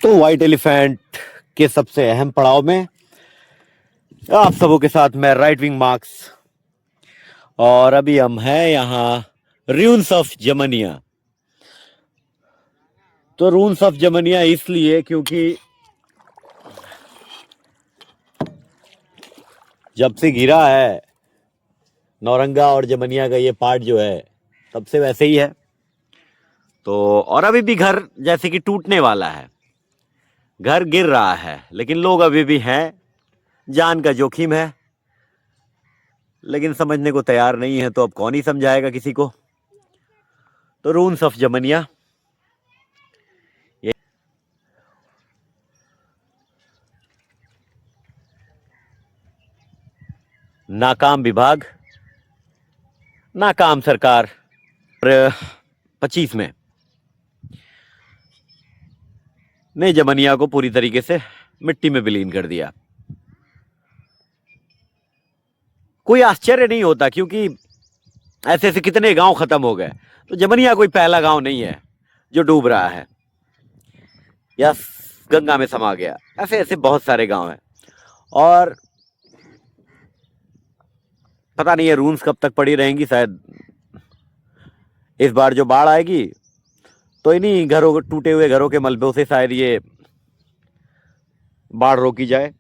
तो white elephant के सबसे अहम पड़ाव में आप सबों के साथ मैं राइट विंग मार्क्स। और अभी हम हैं यहाँ रून्स ऑफ जमनिया। तो रून्स ऑफ जमनिया इसलिए क्योंकि जब से गिरा है नौरंगा और जमनिया का ये पार्ट जो है तब से वैसे ही है। तो और अभी भी घर जैसे कि टूटने वाला है, घर गिर रहा है, लेकिन लोग अभी भी हैं, जान का जोखिम है, लेकिन समझने को तैयार नहीं है। तो अब कौन ही समझाएगा किसी को। तो रून्स ऑफ जमनिया नाकाम विभाग, नाकाम सरकार 25 में ने जमनिया को पूरी तरीके से मिट्टी में विलीन कर दिया। कोई आश्चर्य नहीं होता क्योंकि ऐसे ऐसे कितने गांव खत्म हो गए। तो जमनिया कोई पहला गांव नहीं है जो डूब रहा है या गंगा में समा गया। ऐसे ऐसे बहुत सारे गांव हैं और पता नहीं है रून्स कब तक पड़ी रहेंगी। शायद इस बार जो बाढ़ आएगी तो इन्हीं घरों, टूटे हुए घरों के मलबों से शायद ये बाढ़ रोकी जाए,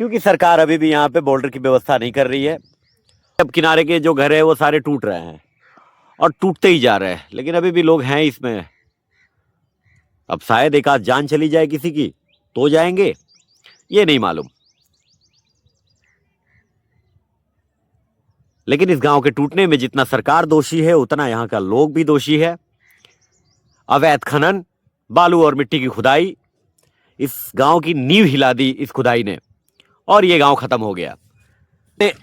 क्योंकि सरकार अभी भी यहाँ पे बॉर्डर की व्यवस्था नहीं कर रही है। अब किनारे के जो घर है वो सारे टूट रहे हैं और टूटते ही जा रहे हैं, लेकिन अभी भी लोग हैं इसमें। अब शायद एक आध जान चली जाए किसी की तो जाएंगे, ये नहीं मालूम। लेकिन इस गांव के टूटने में जितना सरकार दोषी है उतना यहाँ का लोग भी दोषी है। अवैध खनन, बालू और मिट्टी की खुदाई, इस गांव की नींव हिला दी इस खुदाई ने और ये गांव खत्म हो गया।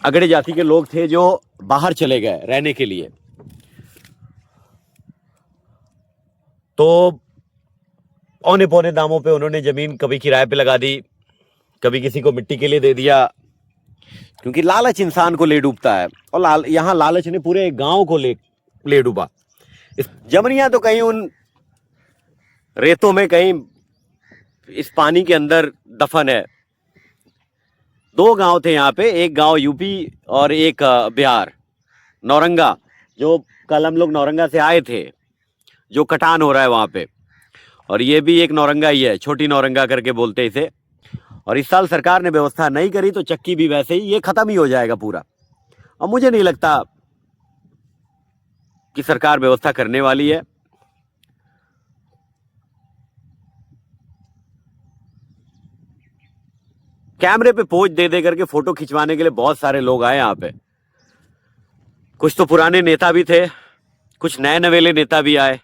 अगड़े जाति के लोग थे जो बाहर चले गए रहने के लिए, तो औने पौने दामों पे उन्होंने जमीन कभी किराए पे लगा दी, कभी किसी को मिट्टी के लिए दे दिया, क्योंकि लालच इंसान को ले डूबता है। और यहाँ लालच ने पूरे गांव को ले डूबा। इस जमनिया तो कहीं उन रेतों में, कहीं इस पानी के अंदर दफन है। दो गांव थे यहाँ पे, एक गांव यूपी और एक बिहार, नौरंगा। जो कल हम लोग नौरंगा से आए थे, जो कटान हो रहा है वहां पे, और ये भी एक नौरंगा ही है, छोटी नौरंगा करके बोलते इसे। और इस साल सरकार ने व्यवस्था नहीं करी तो चक्की भी वैसे ही ये खत्म ही हो जाएगा पूरा। और मुझे नहीं लगता कि सरकार व्यवस्था करने वाली है। कैमरे पे पोज दे दे करके फोटो खिंचवाने के लिए बहुत सारे लोग आए यहाँ पे। कुछ तो पुराने नेता भी थे, कुछ नए नवेले नेता भी आए।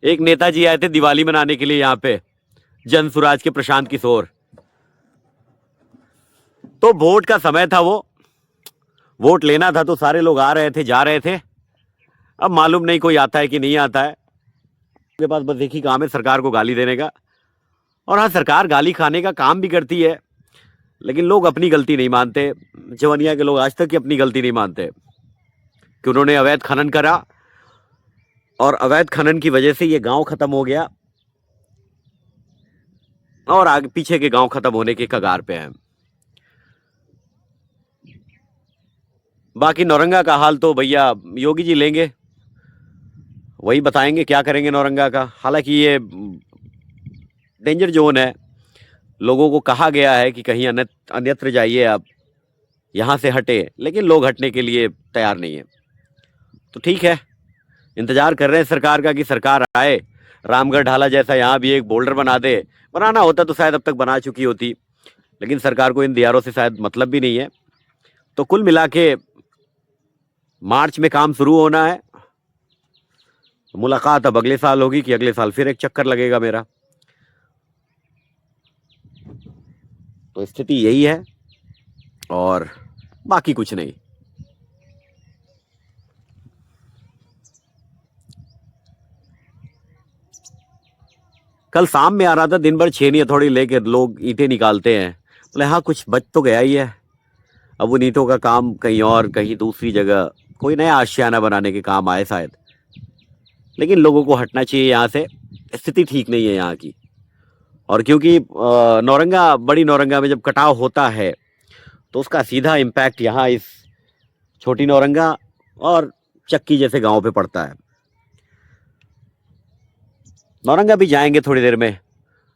एक नेताजी आए थे दिवाली मनाने के लिए यहाँ पे, जन सुराज के प्रशांत किशोर। तो वोट का समय था, वो वोट लेना था, तो सारे लोग आ रहे थे, जा रहे थे। अब मालूम नहीं कोई आता है कि नहीं आता है। उनके पास बस एक ही काम है, सरकार को गाली देने का। और हाँ, सरकार गाली खाने का काम भी करती है, लेकिन लोग अपनी गलती नहीं मानते। जमनिया के लोग आज तक की अपनी गलती नहीं मानते कि उन्होंने अवैध खनन करा और अवैध खनन की वजह से ये गांव खत्म हो गया और आगे पीछे के गांव खत्म होने के कगार पे हैं। बाकी नौरंगा का हाल तो भैया योगी जी लेंगे, वही बताएंगे क्या करेंगे नौरंगा का। हालांकि ये डेंजर जोन है, लोगों को कहा गया है कि कहीं अन्यत्र जाइए, आप यहाँ से हटे, लेकिन लोग हटने के लिए तैयार नहीं है। तो ठीक है, इंतजार कर रहे हैं सरकार का कि सरकार आए, रामगढ़ ढाला जैसा यहाँ भी एक बोल्डर बना दे। बनाना होता तो शायद अब तक बना चुकी होती, लेकिन सरकार को इन दियारों से शायद मतलब भी नहीं है। तो कुल मिला के मार्च में काम शुरू होना है। मुलाकात अब अगले साल होगी कि अगले साल फिर एक चक्कर लगेगा मेरा। तो स्थिति यही है और बाकी कुछ नहीं। कल शाम में आ रहा था, दिन भर छेनी हथौड़ी लेके लोग ईंटें निकालते हैं। बोले हाँ, कुछ बच तो गया ही है। अब उन ईंटों का काम कहीं और, कहीं दूसरी जगह कोई नया आशियाना बनाने के काम आए शायद। लेकिन लोगों को हटना चाहिए यहाँ से, स्थिति ठीक नहीं है यहाँ की। और क्योंकि नौरंगा, बड़ी नौरंगा में जब कटाव होता है तो उसका सीधा इम्पैक्ट यहाँ इस छोटी नौरंगा और चक्की जैसे गांव पे पड़ता है। नौरंगा भी जाएंगे थोड़ी देर में।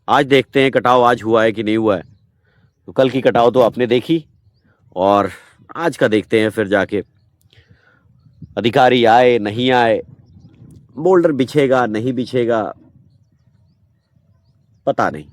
आज देखते हैं कटाव आज हुआ है कि नहीं हुआ है। तो कल की कटाव तो आपने देखी, और आज का देखते हैं फिर जाके। अधिकारी आए नहीं आए, बोल्डर बिछेगा नहीं बिछेगा, पता नहीं।